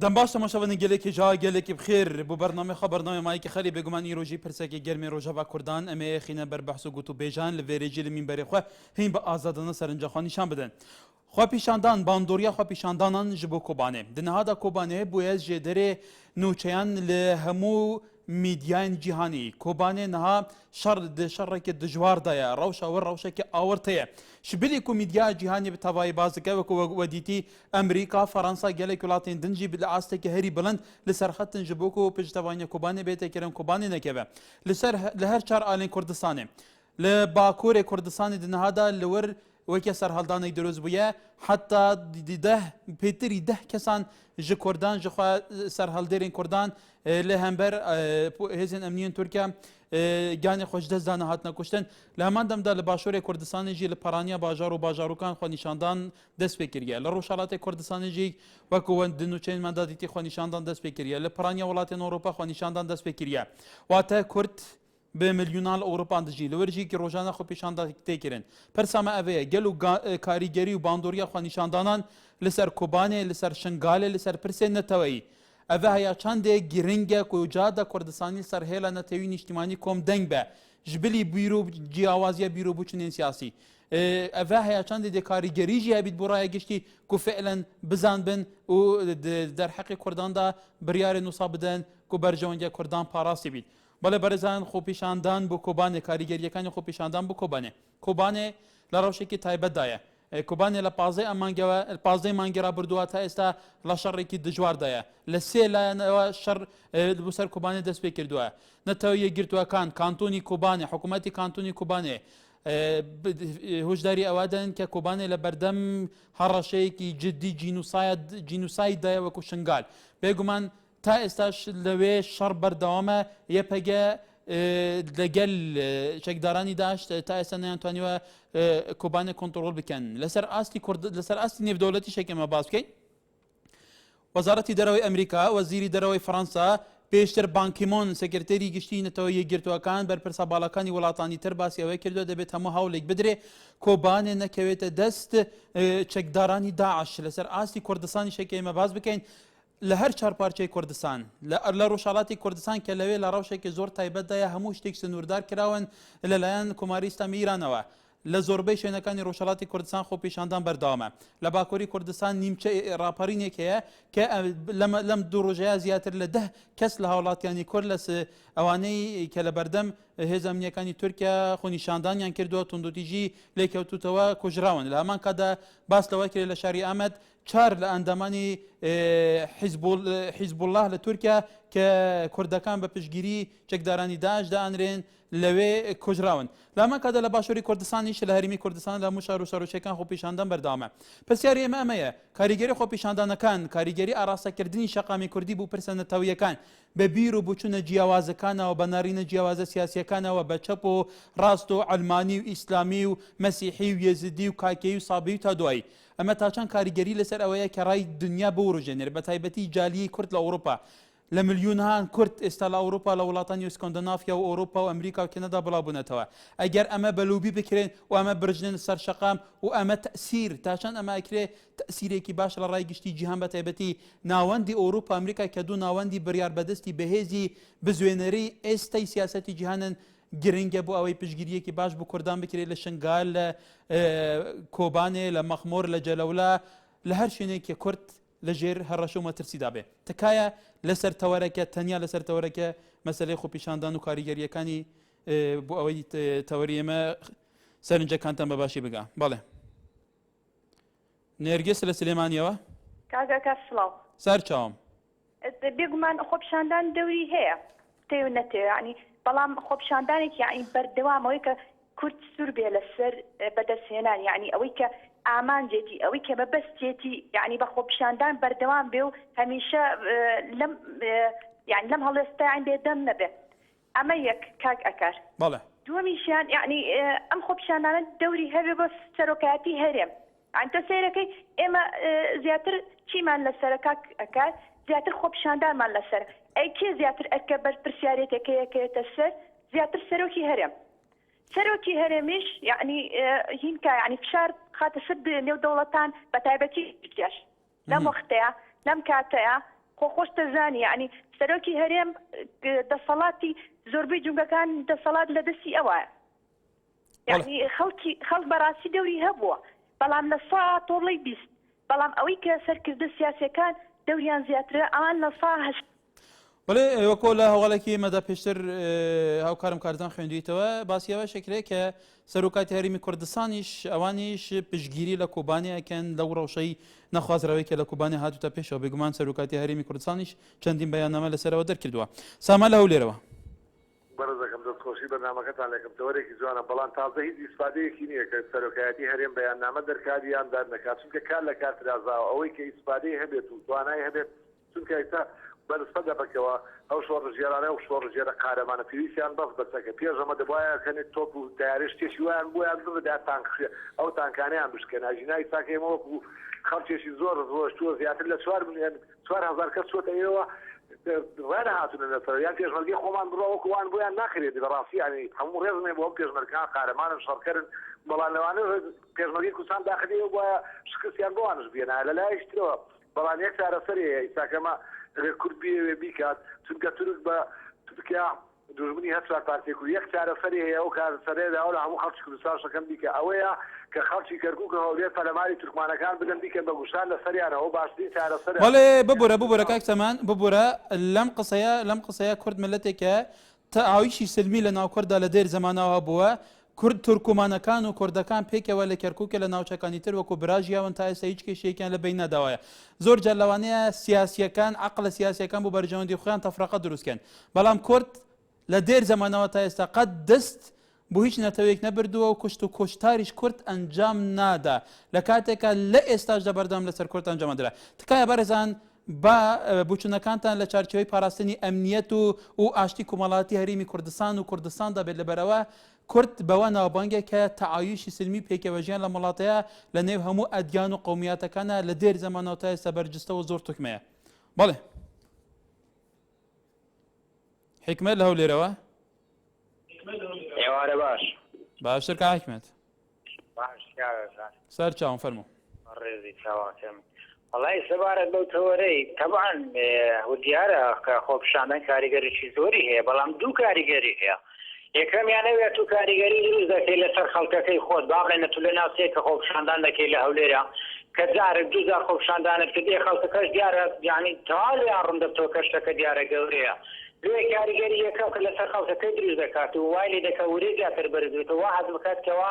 دەم باش تەماشاوانین gelekî جا gelekî bixêr bu bername xwe bername mayekî xelî bêguman îro jî pirsekê germê Rojava Kurdan em ê xîne ber behs û gotûbêjan li vêrê jî li mînberê xwe hîn bi azadana serinca xwe nîşan bidin. Xwepîşandan bandoriya xwepîşandanan ji bo Kobanê. Di nihada Kobanê bûye ji derê nûçeyan li hemû میدیایên cîhanî. Kobanê niha di şerrekê dijwar de ye. Rewşa we rewşekî awirte ye. Ji bilî ku mîdyaya cîhanî bi tevayî baz dike weku we dîtî Emerîka, Fransa gelek welatên din jî li astekî herî bilind li ser xetin ji bo ku piştevaniya Kobanê bête kirin Kobanê nekeve. Li her çar alên Kurdistanê. Li Bakurê Kurdistanê di niha da li wir weke serhildanê diroz bûye heta pêtirî 10 kesan ji Kurdan ji xwe serhildêrên Kurdan li hember hêzên emniyên Tirkiye ganê xwe ji dest dane hatine kuştin. Li heman demda li Başûrê Kurdistanê jî li peraniya bajar û bajarûkan xwe nîşandan dest pê kiriye. Li Rojhilatê Kurdistanê jî weku di nûçeyên me de dîtî xwe nîşandan dest pê kiriye. Li peraniya welatên Ewropa xwe nîşandan dest pê kiriye. Wate Kurd bi milyonan Ewropan dijî li wir jî ki rojana xwe pêşanda tê kirin. Pirsa me ev ye gel û karîgerî û bandoriya xwe nîşandanan li ser Kobanê, li ser Şingalê, li ser pirsên neteweyî. Ev heya çandê giring e ku cihada Kurdistanî ser hêla netewîn nîştimanî kom deng be. Ji bilî ciyawaziya bîrobûçinên siyasî. Ev heya çandê de karîgerî jî hebît bo raya giştî ku fi'len bizanbin û derheqê Kurdan da biryarê nûsa bidin ku berjewengiya Kurdan parasî bît. Bale berezan xwepîşandan bu Kobanê karîgeriyekanê xwepîşandan bu Kobanê. Kobanê li rewşekî taybet da ye. Kobanê li pazê mangera birduwa ta êsta la şerrekî dijwar de ye. Li sê layan ew şer li ser Kobanê dest pê kirduwe. Neteweyê girtwekan, kantonî Kobanê, hikûmetî kantonî Kobanê hûşdarî ew din ke Kobanê li berdem hereşeyekî ciddî cînûsayî de ye weku Şingal. Bêguman تا ئێستاش لەوێ شەڕ بەردەوامە یەپەگە لەگەل چەکدارانی داشت تا ئێستا نەیانتوانیوە کۆبانێ کۆنتڕۆڵ بکەن لەسەر ئاستی نێودەوڵەتی شێکێمە باس بکەین وەزارەتی دەرەوەی ئەمریکا وەزیری دەرەوەی فەڕەنسا پێشتر بانکیمۆن سەکرتێری گشتی نەتەوە یەکگرتووەکان بەرپرسە باڵەکانی وڵاتانی تر باسی ئەوەی کردووە دەبێت هەموو هەوڵێک بدرێ کۆبانێ نەکەوێتە دەست چەکدارانی داعش لەسەر ئاستی کوردستانی شێکێمە باس بکەین لە هەر چارپارچەی کوردستان لە ڕۆژهەڵاتی کوردستان کە لەوێ لە ڕەوشێکی زۆر تایبەتدایە هەموو شتێک سنووردار کراون لەلایەن کۆماری ئیسلامی ایرانەوە لە زۆربەی شوێنەکانی ڕۆژهەڵاتی کوردستان خۆپیشاندان بەردەوامە لە باکووری کوردستان نیمچە ڕاپەڕینێک هەیە کە لەم دوو ڕۆژەیە زیاتر لە 10 کەس لە هاوڵاتیانی کورد لە ئەوانەی کە لە بەردەم هێز ئەمنیەکانی تورکیا خۆنیشاندانیان کردووە توندوتیژی لێکەوتوتەوە کوژراون لە هەمان کادا باس لەوە کرێ لە شاری ئامەد 4 لە ئەندامانی حیزب الله لە تورکیا کە کوردەکان بە پشتگیری چەکدارانی داعش دائەنرێن لەوێ کوژراون لە هەمان کادا لە باشووری کوردستانیش لە هەرێمی کوردستان لە هەموو شار و سەرۆشتەکان خۆپیشاندان بەردەوامە پرسیاری ئێمە ئەمەیە کاریگەری خۆپیشاندانەکان کاریگەری ئاراستەکردنی شەقامی کوردی بوو پرسە نەتەوەیەکان بە بیر و بچوونە جیاوازەکانەوە بە نارینە جیاوازە سیاسیەکانەوە بە چەپ و ڕاست و ئەلمانی و ئیسلامی و مەسیحی و یەزیدی و کاکێی و سابی و تا دوایی ئەمە تاچەند کاریگەری لەسەر ئەوەیە کە ڕای دنیا بوروژێنێر بە تایبەتی جالیی کورد لە ئەوروپا لە ملیۆنان کورد ئێستا لە ئەوروپا لە وڵاتانی سکۆندنافیا و ئەوروپا و ئەمریکا و کەنەدا بڵاوبوونەتەوە ئەگەر ئەمە بەلوبی بکرێن و ئەمە برژنێن سەر شەقام و ئەمە تەسیر تاچەند ئەمە ئەکرێ تەسیرێکی باش لە ڕای گشتی جیهان بە تایبەتی ناوەندی ئەوروپا ئەمریکا کە دوو ناوەندی بڕیار بەدەستی بەهێزی بزوێنەری ئێستای سیاسەتی جیهانن گرنگە بۆ ئەوەی پشگیریەکی باش بۆ کوردان بکرێت لە شنگال لە کۆبانێ لە مەخمۆر لە جەلەولا لە هەر شوێنێکی کورد لەژێر هەڕەشە و مەترسیدا بێ تکایە لەسەر تەوەرەکە تەنیا لەسەر تەوەرەکە مەسەلەی خۆپیشاندان و کاریگەریەکانی بۆ ئەوەی تەوەری ئێمە سەرنجەکانتان بەباشی بگا بەڵێ نێرگس لە سلێمانیەوە کاگاکە سڵاو سەر چاوم بێگومان خۆپیشاندان دەوری هەیە تێ و نەتێ ینی بەڵام خۆپیشاندانێک یعنی بەردەوامەوەی کە کورد سوور بێ لەسەر بەدەستهێنان یعنی ئەوەی کە ئامانجێتی ئەوەی کە بەبەستێتی یعنی بە خۆپیشاندان بەردەوام بێ و هەمیشە لەم هەڵێستایان بێدەم نەبێ ئەمە یەک کاک ئەکار دووەمیشیان یعنی ئەم خۆپیشاندانە دەوری هەبێ بۆ سەرۆکایەتی هەرێم ئەتە سیرەکەی ئێمە زیاتر چیمان لەسەر کاک ئەکار زیاتر خۆپیشاندانمان لەسەر ئەی کێ زیاتر ئەکە بەرپرسیارێتەکەیەکێتە سەر زیاتر سەرۆکی هەرێم سەرۆکی هەرێمیش یعنی هینکە یعنی فشار خاتە سەر نێودەوڵەتان بە تایبەتی تورکیاش لەم وەختەیە لەم کاتەیە خۆش دەزانی یعنی سەرۆکی هەرێم دەسەڵاتی زۆربەی جونگەکان دەسەڵات لە دەستی ئەوە یعنی خەڵک بەڕاستی دەوری هەبووە بەڵام لە سا تۆڵەی 20 بەڵام ئەوەی کە سەرکردە سیاسەکان دەوریان زیاترە ئەوان لە سا هەشت بەڵێ وەکۆ لە هەواڵێکی مەدا پێشتر هاوکارم کارزان خوێندویتەوە باسیەوە شکرێک کە سەرۆکاتی هەرێمی کوردستانیش ئەوانیش پشتگیری لە کوبانیەکەن لەو ڕەوشەی نەخوازراوی کە لە کوبانی هاتوتە پێشەوە بێگومان سەرۆکاتی هەرێمی کوردستانیش چەندین بەیاننامە لەسەرەوە دەرکردووە سامان لە هەولێرەوە بەرزەکەم دەستخۆشی بەرنامەکەتان لەکەم تەوەرێکی جوانە بەڵام تازە هیچ ئیسپادەیەکی نییە کە سەرۆکایەتی هەرێم بەیاننامە دەرکات یان دار نەکات چونکە کار لە کارترازاوە ئەوەی کە ئیسپادەی هەبێت و توانای هەبێت چونکە ئێستا بەنسبەت دەبکەوە ئەو شۆڕژێرانە و شۆڕژێرە قارەمانە پێویستیان بەس بەسەکە پێش ئەمە دەبایە کەنێت تۆپ و تیارێ شتێکی ویان بۆیان ببدا تانکشێ ئەو تانکانیان بشکێن ئاژینای ساکەمە وەکو خەڵکێکی زۆر ڕۆشتووە زیاتر لە 4,000 کەس چۆتە ئێوە ڕێنە هاتوونە لەسەر یان پێشمەرگەی خۆمان بڕەوەکوان بۆیان ناکرێت بەڕاستی ینی هەموو ڕێزمێ بۆ پێشمەرگەکان قارەمانن شەڕکردن بەڵام لەوانە پێشمەرگەی کوردستان داخلیەوە وایە شکستیان بۆوانش بێنە لەلایەکترەوە بەڵام یەک چارەسەری هەیە ئیساکەمە کورد بێوێ بیکات چونکە تورک بە تورکیا دوژمنی هەر پارتێک و یەک چارەسەری هەیە ئەو کارسەرێدا لە هەموو خەڵکی کوردستان شەکەم بیکە ئەوەیە کە خەڵکی کەرکووک هەولێر پەلەماری تورکمانەکان بدەن بیکەن بە گوشتان لە سەریانەوە باشترین چارەسەر بەڵێ ببوورە کاک سەمان ببوورە لەم قسەیە کورد ملەتێکە تەعاویشی سلمی لە ناو کورددا لە دێر زەمانەوە بووە کورد تورکمانەکان و کوردەکان پێکەوە لە کەرکووکە لە ناوچەکانی تر وەکو براژیاون تا ئێستا هیچ کێشەیەکیان لە بین نەداوایە زۆر جار لەوانەیە سیاسیەکان عەقڵە سیاسیەکان بۆ بەرژەوەندی خۆیان تەفرەقە دروستکەن بەڵام کورد لە دێر زەمانەوە تا ئێستا قەت دەست بۆ هیچ نەتەوەیەک نەبردووە و کوشت و کۆشتاریش کورد ئەنجام نادا لە کاتێکە لە ئێستاشدا بەردەوام لەسەر کورد ئەنجامەدرا تکایە بەڕێزان با بچوونەکانتان لە چارچەوەی پاراستنی ئەمنیەت و ئاشتی کۆمەڵاتی هەرێمی کوردستان و کوردستان دەبێت لەبەرەوە کورد بەوە ناوبانگە کە تەعاویشی سلمی پێکەوەژیان لە وڵاتەیە لە نێو هەموو ئەدیان و قەومیاتەکانە لە دێر زەمانەوە تا ئێستا بەرجستەوە زۆر توکمەیە بەڵێ حکمت لە هەولێرەوە ئێوارە باشتر کا حکمت سەر چاوم فەرموو ڕێزی چاواکەم وەڵای سەبارەت بەو تەوەرەی تەبعاً دیارە کە خۆپیشاندن کاریگەریی زۆری هەیە بەڵام دوو کاریگەری هەیە یەکەمیانەوێت تو کاریگەری دروست دەکەی لەسەر خەڵکەکەی خۆت باڵێنە تو لە ناوچەیە کە خۆپیشاندان دەکەی لە هەولێرە کە جارێک دووجار خۆپیشاندانت کردی خەڵکەکەش دیارە یعنی تەواویان ڕوون دەبتەوە کە شتەکە دیارە گەورەیە دوێ کاریگەری یەکەم کە لەسەر خەڵکەکەی دروست دەکات و وای لێ دەکە وەرەی زیاتر بەرزێتەوە حەز بکاتکەوە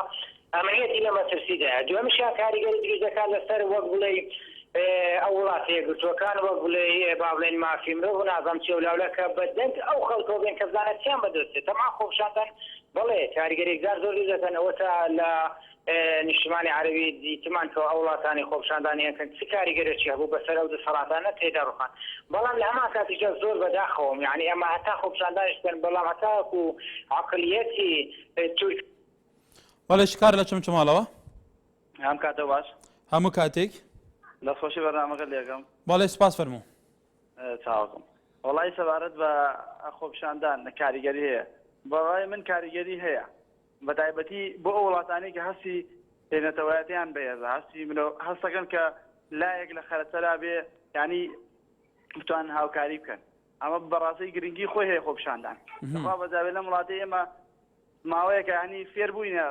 ئەمەیەتی لە مەترسیدایە دوێمشیان کاریگەری دروست دەکات لەسەر وەک بڵێ ئەو وڵاتی یەکگرتووەکان وەک بڵێ با بڵێن مافی مرۆڤ و نازانم چێ و لاولەکە بەدەنگ ئەو خەڵکەوە بێن کە بزانێت چیان بەدەستێت تەمان خۆپیشاندن بەڵێ کاریگەریەکدار زۆر دروست دەکەن ئەوە تا لە نیشتمانی عەرەبی دیتمان کە ئەو وڵاتانی خۆپیشاندانیەکەن چ کاریگەرێکی هەبوو بەسەر ئەو دەسەڵاتانە تێدا ڕوخان بەڵام لە هەمان کاتیشدا زۆر بەداخەوەم یعنی ئەمە هەتا خۆپیشاندانیش بکەن بەڵام هەتا وەکو عەقڵیەتی تورک بەڵێ شکار لە چمچماڵەوە هەم کاتە باش هەموو کاتێک دەستخۆشی بەرنامەکە لێگەم بەڵێ سپاس فەرموو چاوەکەم وەڵای سەبارەت بە خۆپیشاندان کاریگەری هەیە بەڵای من کاریگەری هەیە بە تایبەتی بۆ ئەو وڵاتانی کە هەستی پێنەتەوایەتیان بەهێزە هەستی هەستەکەن کە لایەک لە خەرەتەرا بێ ینی بتوان هاوکاری بکەن ئەمە بەڕاستی گرنگی خۆی هەیە خۆپیشاندان خوا بەزاوێت لە وڵاتی ئێمە ماوەیەکە ینی فێر بووینە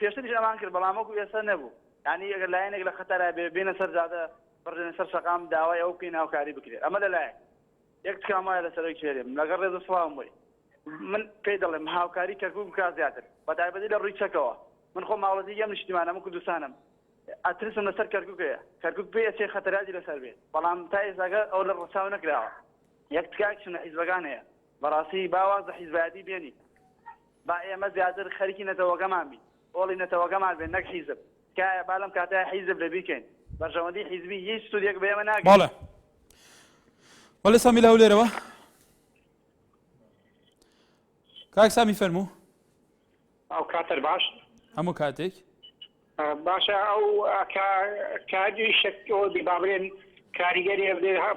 پێشتریش ئەمان کرد بەڵام وەکو ئێستا نەبوو ینی ئەگەر لایەنێک لە خەتەرا بێ بێنە سەر جادە بڕێنە سەر شەقام داوای ئەو بکەین هاوکاری بکرێت ئەمە لەلایەک یەک تکام وایە لەسەرەوەی کێرێم لەگەڵ ڕێز سڵاوم بۆی من پێی دەڵێم هاوکاری کەرکووک بکات زیاتر بە تایبەتی لە ڕووی چەکەوە من خۆم ماوەتی یەم نیشتیمانە من کوردستانم ئەترسم لەسەر کەرکووکەیە کەرکووک پێ چێ خەتەراتی لەسەر بێت بەڵام تا ئێستاگە ئەو لە ڕەچاو نەکراوە یەک تکاکشنە حیزبەکان هەیە بەڕاستی باواز لە حیزبایەتی بێنی با ئێمە زیاتر خەریکی نەتەوەکەمان بین ئۆڵی نەتەوەکەمان بێن نەک حیزب کایە بالم کاتای حیزب لە بیکەین بەرژەوەندی حیزبی هیچ سوودێک بە ئێمە ناگەین بەڵێ بەڵێ سامی لە هەولێرەوە کاک سامی فەرموو ئەو کاتەر باش هەموو کاتێک باشە ئەو کاری شەکۆ بابرێن کاریگەری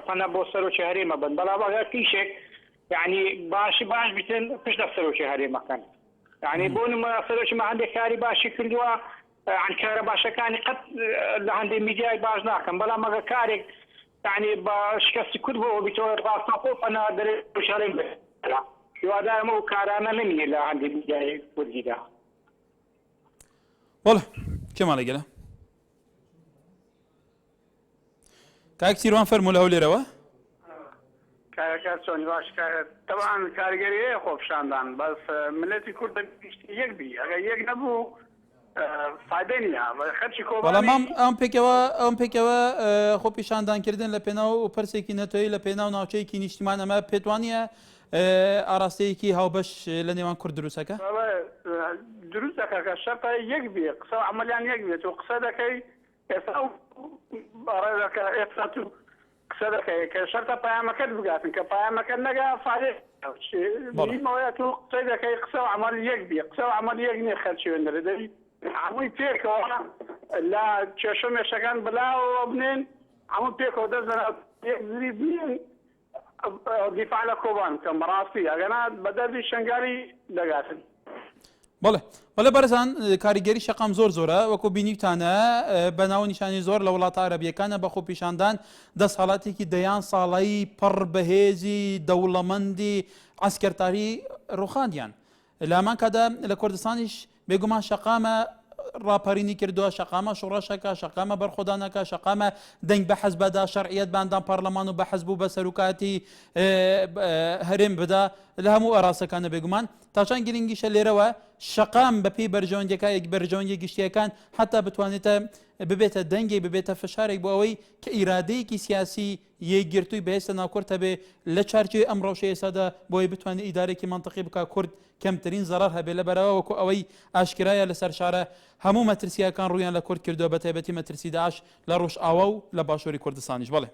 پەنە بۆ سەرۆکی هەرێمە بن بەڵام ئەگەر پیشێک یعنی باش بتن پشت لە سەرۆکی هەرێمەکەن یعنی بۆ نمە سەرۆکیمە هەندێک کاری باشی کردووە عن کارە باشەکانی قەت لە هەندێک میدیای باش ناکەم بەڵام ئەگەر کارێک يعني بشكست كتبه بتوع الراسخوف أنا دري بشارين به وهذا مو كارانا مني لا عندي جاي ودي ده والله كمال قال كاك سيروان فرمو له ليروا كاسوني باش طبعا كارجري خوف شاندان بس ملتي كرد يكبي اگر نبو فایدنیا خرچی کوبانی والله ام پیکوا خو پیشاندان کردن لپناو و پرسێکی نەتۆی لە پێناو ناوچەیەکی نیشتیمان ئەمە پێتوانە ئاراستەیەکی هاوبەش لە نێوان کورد دروستەکە دروست دەکە کە شەرتە یەک بێ قسە و عەمەلیان یەک بێت و قسە دەکەی ئێستا ڕێدەکە ئێستا تو قسە دەکەی کە شەرتە پەیامەکەت بگاتن کە پەیامەکەت نەگا فایدە بیمەوەیە تو قسەی دەکەی قسە و عەمەل یەک بێ قسە و عەمەل یەک نییە خەرچێنەرە دەی هەمووی پێکەوە لە کێشەمێشەکان بلاوە بنێن هەموو پێکەوە دەزنە یەکزری بنێن دیفاع لە کۆبان کە بەڕاستی ئەگەنا بەدەردی شنگاری دەگاتن بەڵێ بەڵێ بەرزان کاریگەری شەقام زۆرە وەکو بینیتانە بە ناو نیشانی زۆر لە وڵاتە عەرەبیەکانە بە خۆپیشاندان دەسەڵاتێکی دەیان ساڵایی پڕ بەهێزی دەوڵەمەندی عەسکەرتاری ڕوخاندیان لە هەمان کادا لە کوردستانیش بێگومان شەقامە ڕاپەرینی کردووە شەقامە شوڕەشەکە شەقامە بەرخۆدانەکە شەقامە دەنگ بە حەزبەدا شەرعیەت باندان پەرلەمان و بە حەزب بوو بە سەرۆکاتی هەرێم بدا لە هەموو ئەڕاستەکانە بێگومان تاچان گرنگیشە لێرەوە شەقام بەپێی بەرژەوەندەکە گشتیەکان حتا بتوانێتە ببێتە دەنگی ببێتە فشارێک بۆ ئەوەی کە ئیرادەیەکی سیاسی یەکگرتووی بەهێزتە ناو کورد هەبێ لە چارچێ ئەم ڕەوشە ئێستادا بۆی بتوانێت ئیدارێکی منطقی بکە کورد کەمترین زەرار هەبێ لە بەرەوە وەکو ئەوەی ئاشکرایە لەسەر شارە هەموو مەترسیەکان ڕوویان لە کورد کردووە بە تایبەتی مەترسی داعش لە ڕۆژئاوا و لە باشووری کوردستانیش بڵێ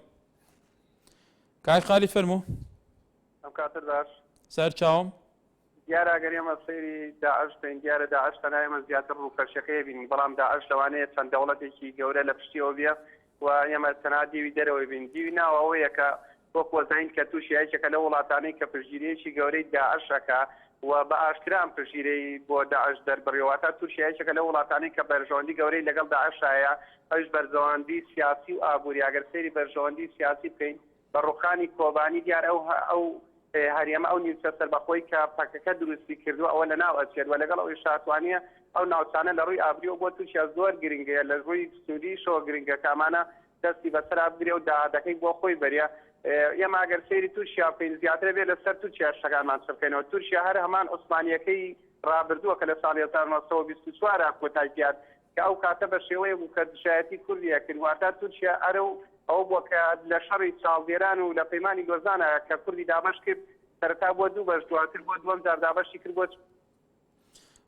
کاک خالید فەرموو ئەم کاتر باش سەر چاوم دیارە ئەگەر ئێمە سەیری داعش بین دیارە داعش تەنها ئێمە زیاتر ڕووکەشەکەی بین بەڵام داعش لەوانەیە چەند دەوڵەتێکی گەورە لە پشتیەوە بێ و ئێمە تەنها دیوی دەرەوەی بین دیوی ناوە ئەوەیە کە وەک وەزین کە تووشی یەکێکە لە وڵاتانەی کە پشتگیریەکی گەورەی داعشەکە و بە ئاشکران پشتگیری بۆ داعش دەربڕێواتە تووشی یەکێکە لە وڵاتانەی کە بەرژەوەندی گەورەی لەگەڵ داعشایە ئەوش بەرژەوەندی سیاسی و ئابووری ئەگەر سەیری بەرژەوەندی سیاسی بکەین بە ڕوخانی کۆبانی دیار ئەو هەریەمە ئەو نیوچە سەربەخۆی کە پەکەکە دروستی کردووە ئەوە لە ناو ئەچێت و لەگەڵ ئەوی شاتوانیە ئەو ناوچانە لە ڕووی ئابریەوە بۆ تووشە زۆر گرنگەیە لە ڕووی سوودی شۆ گرنگە کامانە دەستی بەسەر ئابرێ و داهاتەکەی بۆ خۆی بەریە ئێمە ئەگەر سەیری تووشیا پێین زیاتر بێت لەسەر تووشیا شەکانمان سەرکەینەوە تووشیا هەر هەمان عوسمانیەکەی ڕابردووە کە لە ساڵی 1924 کۆتاییات کە ئەو کاتە بە شێوەیە بوو کە دژایەتی کوردیە کرد واتە تووشیا ئەو بووە کە لە شەڕی چاڵدێران و لە پەیمانی گۆزانە کە کوردی دامەش کرد سەرەتا بۆ دوو بەش دواتر بۆ دووەم جار دابەشی کرد بۆ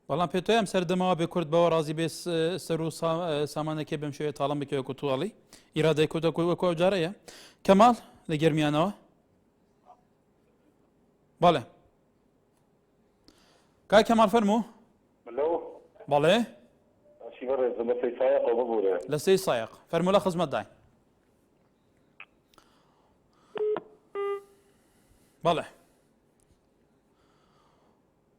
بەڵام پێ تۆی ئەم سەردەمەوە بێ کورد بەوە ڕازی بێ سەر و سامانەکەی بەم شوێ تاڵم بکەوە کوتوواڵی ئیرادەی کوردە وەکو ئەو جارەیە کەماڵ لە گەرمیانەوە بەڵێ کاک کەماڵ فەرموو بەڵێ لە سەی سایق فەرموو لە خزمەتداین بەڵێ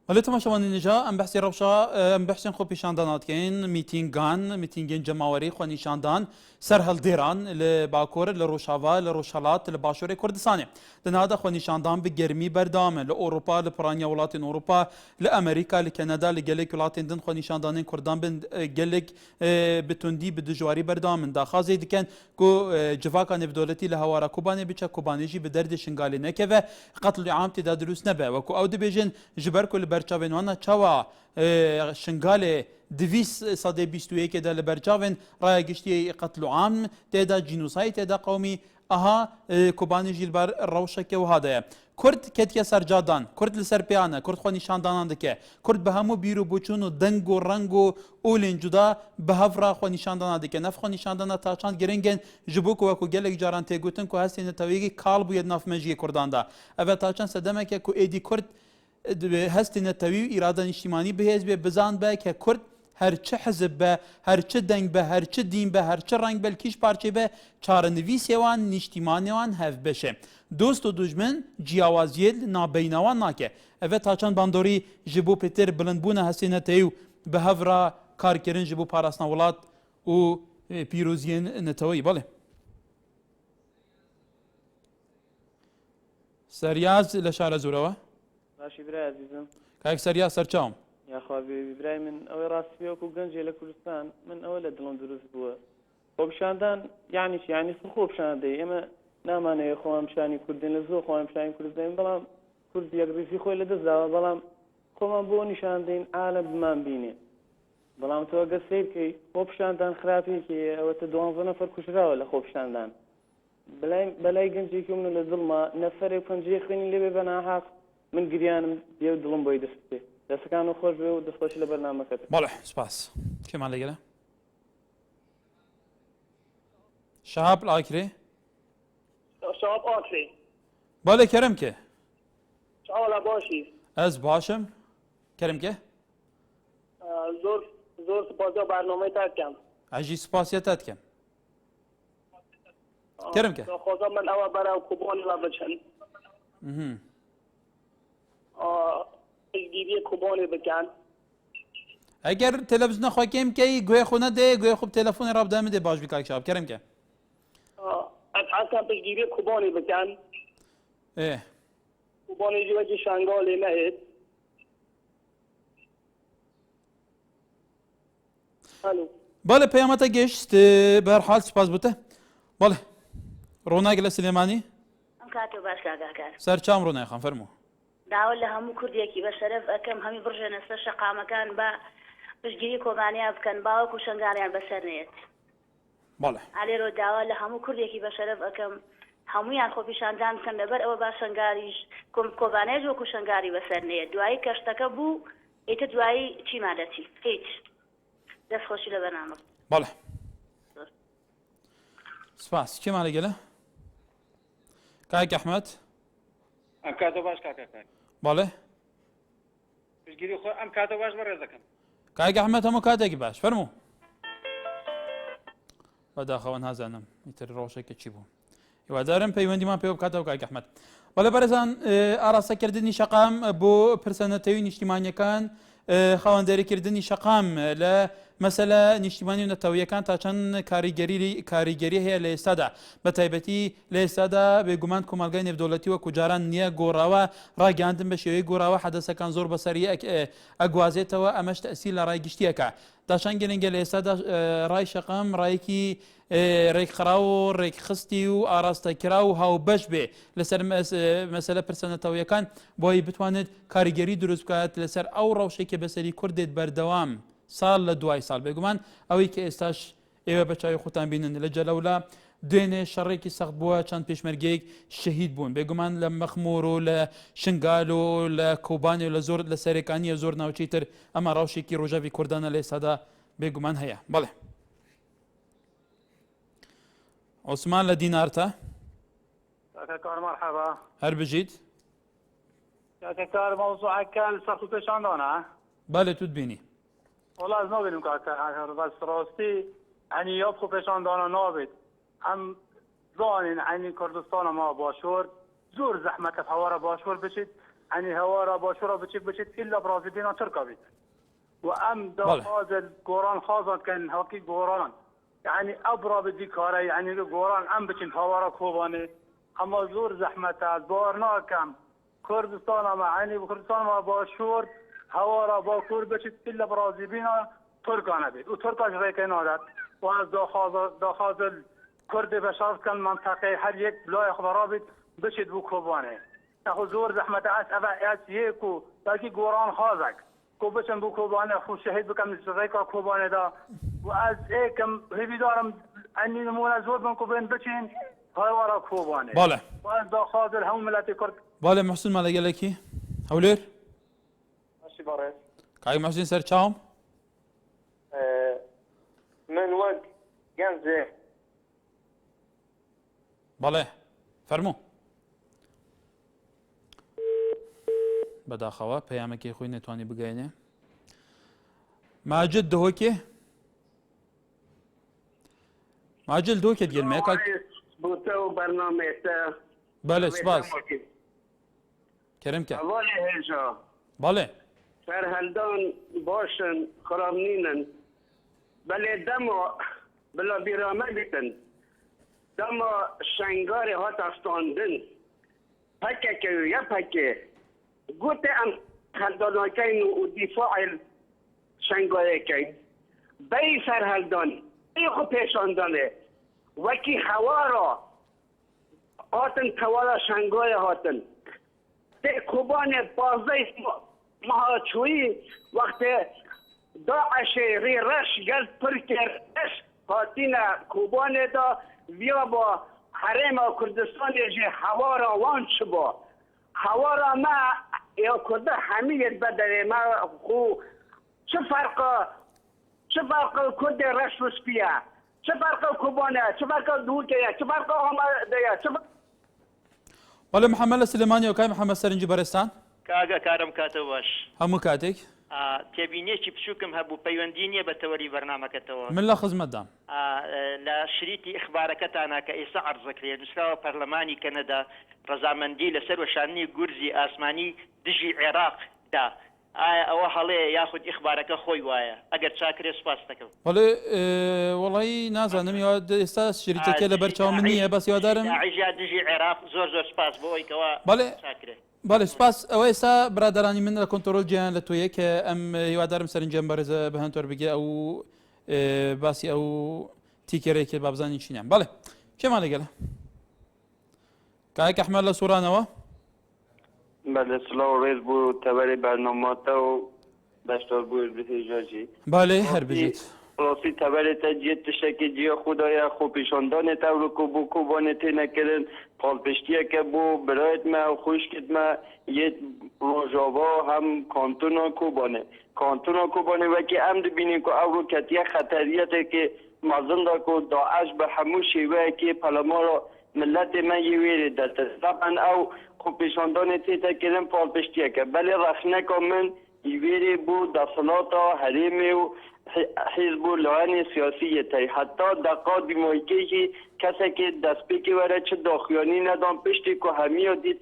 ولی تماشاوانی نجا ام بحثی روشا ام بحثین خو پیشاندانات کن میتینگان جماوری خو نیشاندان سر هالدیران لباکور لروشاوا لروشالات لباشور کردستان دنهادا خو نیشاندان به گرمی بردامه لاوروپا لپرانیا ولاتین اروپا لامریکا لکانادا لگلک ولاتین دن خو نیشاندانین کردان بن گلک بتوندی بدجواری بردامن دا خازی دکن کو جواکان دولتی لهوارا کوبانی بچا کوبانیجی به درد شنگالی نکوه قتل عام تدا دروس نبه و کو او دبیجن جبر کل برچاوین وانا چاوا شنگاله 221 دا لبرچاوین رای گشتی قتل عام تدا جنوساید تدا قومی اها کوبانی جیل بر روشک و هدايا كرد كتيا سرجادان كرد لسربيانا كرد خو نشاندانان دكه كرد بهمو بيرو بوچونو دنگو رنگو اولين جدا بهفرا خو نشاندانان دكه نف خو نشاندانا تاچان گرنگن جبوك وكو گلك جاران تيگوتن كو هستين تويگي كال بو يدناف مجي كردان دا اوا تاچان سدمك كو ايدي كرد هستين توي اراده اجتماعي بهز بزان با که كرد هر چه حزب به هر چه دنگ به هر چه دین به هر چه رنگ بلکیش پارچه به چارنویسی وان نیشتیمانی وان هف بشه دوست و دشمن جیاوازیل نابینوان ناکه اوه تاچان باندوری جبو پتر بلندبونه هستینه تیو به هفرا کار کرن جبو پاراسنا ولات و پیروزین نتوی بله سەریاز لە شارە زۆرەوە باشی برای عزیزم کاک سەریاز سەرچاوم یاخوا برای من ئەوەی ڕاستیەوەکو گەنجێ لە کوردستان من ئەوە لە دڵم دروست بووە خۆپشاندان یعنیش یعنی خۆپشاندەی ئێمە نامانەیە خۆم شانی کوردین لە زۆر خۆم شانی کوردین بەڵام کورد یەکریزی خۆی لە دەستداوە بەڵام خۆمان بۆ نیشاندەین ئالە بمان بینێ بەڵام تۆ گە سیرکەی خۆپشاندان خراپێکی ئەوەتە 12 نەفەر کوژراوە لە خۆپشاندان بەلای گەنجێکی من لە دڵما نەفەرێک پەنجەی خوێنی لێبێ بە ناحاق من گریانم دێ دڵم بۆی دەستێ دەستەکان و خۆش بێ و دەستخۆشی لە بەرنامەکەت بەڵێ سپاس کێمان لەگەلە شەهاب ئاکرێ شاب آکری بەڵێ کەرم کێ چاولا باشی ئەس باشم کەرم کێ زور سپاسا برنامه تکم عجی سپاسیەتت کەم کەرم کێ خدا من اول برای کوبانی و بچن تجدیدی کوبانی بکن ئەگەر تەلەڤیزیۆنە خۆکێم کەی گوێ خۆ نەدێ گوێ خوب تەلەفۆنی ڕابدا من دێ باش بیکاک شاب کەرم کێ ابحثم تجدیدی کوبانی بکن ئێ کوبانی جوجی شنگالی نهید الو بەڵێ پەیامەتە گەشت بەهەرحاڵ سپاس بوتە بەڵێ ڕۆناگە لە سلێمانی ئەم کاتۆ باش کاکار سەرچام ڕۆنای خان فەرموو داوە لە هەموو کوردێکی بە شەرەف ئەەکەم هەمی بڕژێنە سەر شەقامەکان بە پشتگیری کۆمانیا بکەن باوەکو شنگاریان بەسەر نێت بەڵێ ئالێرۆ داوا لە هەموو کوردێکی بە شەرەف ئەەکەم هەمویان خۆپیشاندان بکەن لەبەر ئەوە با شنگاریش کۆمانێژ وەکو شنگاری بەسەر نێت دوایی کەشتەکە بوو ئیتر دوایی چیمان دەچی هیچ دەستخۆشی لە بەرنامە بەڵێ سپاس کێمان لەگەلە کاک ئەحمەد ئەم کاتە باش کاکە بەڵێ پشتگیری خۆ ئەم کاتە باش بەڕێز دەکەم کاک ئەحمەد هەموو کاتێکی باش فەرموو بەداخەوە نازانم ئیتر ڕۆژێکە چی بوو هیوادارم پەیوەندیمان پێوە بکاتەوە کاک ئەحمەد بەڵێ بەرەزان ئاراستەکردنی شەقام بۆ پرسەنەتەوەی نیشتیمانیەکان خاوەندەریکردنی شەقام لە مەسەلە نیشتیمانی و نەتەوەیەکان تا چەند کاریگەری هەیە لە ئێستادا بە تایبەتی لە ئێستادا بێگومان کۆمەلگای نێودەوڵەتی وەکو جاران نییە گۆڕاوە ڕاگەاندن بە شێوەیە گۆڕاوە حەدەسەکان زۆر بەسەری ئەگوازێتەوە ئەمەش تەئسیر لە ڕای گشتیەکە داشان گەلێنگە لە ئێستادا ڕای شەقام ڕایەکی ڕێکخرا و ڕێکخستی و ئاراستەکرا و هاوبەش بێ لەسەر مەسەلە پرسەنەتەوەیەکان بۆی بتوانێت کاریگەری دروست بکات لەسەر ئەو ڕەوشێکی بەسەری کوردێت بەردەوام ساڵ لە دوای ساڵ بێگومان ئەوەی کە ئێستاش ئێوە بە چاوی خۆتان بینن لە جەلەولا دوێنێ شەڕێکی سەخت بووە چەند پێشمەرگەیەک شەهید بوون بێگومان لە مەخمۆر و لە شنگال و لە کۆبانی و لە زۆر لە سەرەکانیە زۆر ناوچەی تر ئەمە ڕەوشێکی ڕۆژاوی کوردانە لە ئێستادا بێگومان هەیە بەڵێ عوسمان لە دینارتە کار مرحبا هەر بژیت کار موضوعەکان سەخت و پێشاندانە بەڵێ توت بینی والله از نبینیم کار بس راستی عنی یاب خو پێشاندانە نابێت ئەم زانین عنی کوردستان ما باشور زۆر زەحمەتە هەوارە باشور بچیت عنی هەوارە باشوورە بچیت إلا برازیلیا ترکا بیت و ئەم داخواز گۆران خازات کەن هەکی گۆران يعني أبرا بدي كاري يعني الجوران عم بتشين هوارا كوباني أما زور زحمة بارنا كم كردستان ما يعني بكردستان ما باشور هوارا باكور بتشين إلا برازيلينا تركانا بيت وتركاش ريكين هذا وأنا داخاز الكرد بشار كان منطقة هر يك بلا يخبر بيت بتشين بكوباني أخو زور زحمة أبا يكو لكن جوران خازك کوبشن بو کوبانه خو شهید بکم نشریکا کوبانه دا و از ایکم هیوی دارم انی نمونه زور بن کوبین بچین های وارا کوبانه باله و از دا خاطر هم ملت کرد باله محسن مالا گلکی هولیر ماشي باريس کای محسن سر چاوم من وقت جنزه باله فرمو بەداخەوە پەیامەکی خۆی نەتوانی بگەینێ ماجد دهۆکێ ماجل دۆکێت گەرمەیە کاک بوتە و بەرنامێتە بەڵێ سپاس کەرم کە هێژا بەڵێ سەرهەلدان باشن خراب نینن بەلێ دەما بلا بیرامە بیتن دەما شنگاری هاتەستاندن پکه یا پکه گوته ام هلداناکین و دفاع شنگایکین بی سرهلدان ای خو پیشاندانه وکی هوارا هاتن توارا شنگای هاتن ده کوبان بازه مهاچوی وقت داعش ری رش گل پر کرش هاتین کوبان دا بیا با حرم کردستان جه هوارا وان شبا هوارا ما یا کرده همیت بدره ما خو چه فرق کرد رش وسپیه چه فرق کوبانه چه فرق دوکه چه فرق آمده چه بەڵێ محەممەد لە سلێمانی ئەوکای محەممەد سەرنجی بەرستان کاگە کارم کاتەوە باش هەموو کاتێک تێبینێکی بچووکم هەبوو پەیوەندی نییە بە تەوەری بەرنامەکەتەوە من لە خزمەتدام لە شریتی ئەخبارەکەتانە کە ئێستا عەرزەکرێت نووسراوە پەرلەمانی کەنەدا ڕەزامەندی لەسەر وەشاندنی گورزی ئاسمانی دژی عێراقدا ئایا ئەوە هەڵەیە یاخود ئیخبارەکە خۆی وایە ئەگەر چاکرێ سوپاس دەکەم بەڵێ وەڵی نازانم ئێستا شریتەکە لە بەرچاو من نییە بەس یادارم عیژا دژی عێراق زۆر سپاس بۆ ئەوەیەوە چاکرێت بەڵێ سپاس ئەوە ئێستا برادرانی من لە کۆنتۆرۆل گیان لە تۆیە کە ئەم هیوادارم سەرنجەم بەرزە بە هەندۆر بگێ ئەو باسی ئەو تیکێرێکی بابزانی چینیان بەڵێ کێمان لەگەڵە کاک ئەحمەد لە سوورانەوە بله سلام ریز بو تبری برنامه و داشتار بو بسیجاجی بله هر بجید راستی تبری تجیت تشکی جیا خدایا خوب پیشاندان تا رو کو بو کوبانه تی نکردن پال پشتیه که بو برایت ما خوش کد ما یه روژاوا هم کانتونا کوبانه و که امد بینیم که او رو کتیه خطریته که مازن دا که داعش به همون شیوه که پلما را ملت من یه ویره دلتا طبعا او خب پیشاندان تیتا کردن پال پشتیه که بله رخنه که من یویره بو دستلاتا حریم و حزب و لعن سیاسی تایی حتی دقات بیمایکی که کسی که دست پیکی وره چه داخیانی ندام پشتی که همه دید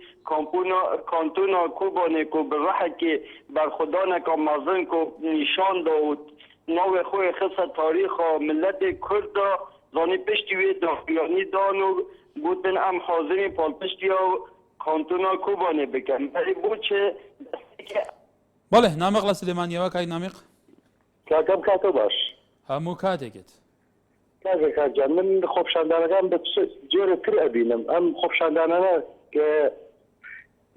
کانتونا کوبانه که بره که برخودانه که مازن که نشان داد نو خوی خصه تاریخ و ملت کرد زانی پشتی وی داخیانی دانو گوتن ام حاضری پال پشتی و کانتونا کوبانه بکن ولی بو چه بله نامق لە سلێمانیەوە کای نامق کاکەم کاتە باش هەموو کاتێکت کاکە کاکجان من خۆپشاندانەکان بە جۆرەتر ئەبینم ئەم خۆپشاندانانە کە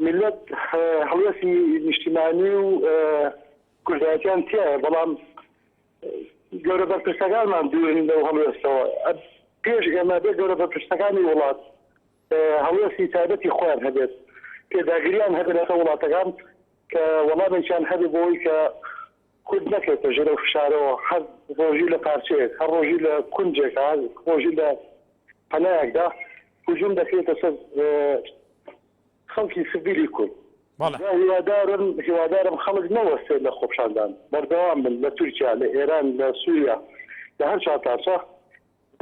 ملت هەڵوێستی نیشتیمانی و کوردایەتیان تایە بەڵام گەورە بەرپرسەکانمان دوێنین لەو هەڵوێستەوە پێش ئێمە بێ گەورە بەرپرسەکانی وڵات هەڵوێستی تایبەتی خۆیان هەبێت پێداگریان هەبێتە وڵاتەکان کە وەڵامێکیان هەبێ بۆی کە کورد نەکرێتە ژێرە فشارەوە هەر ڕۆژی لە پارچەیەک هەر ڕۆژی لە کونجێک هەر ڕۆژی لە پەنایەکدا هجوم دەکرێتە سەر خەڵکی سڤیلی کورد هیوادارم خەڵک نەوەستێت لە خۆپشاندان بەردەوام بن لە تورکیا لە ئێران لە سووریا لە هەر چاتارچە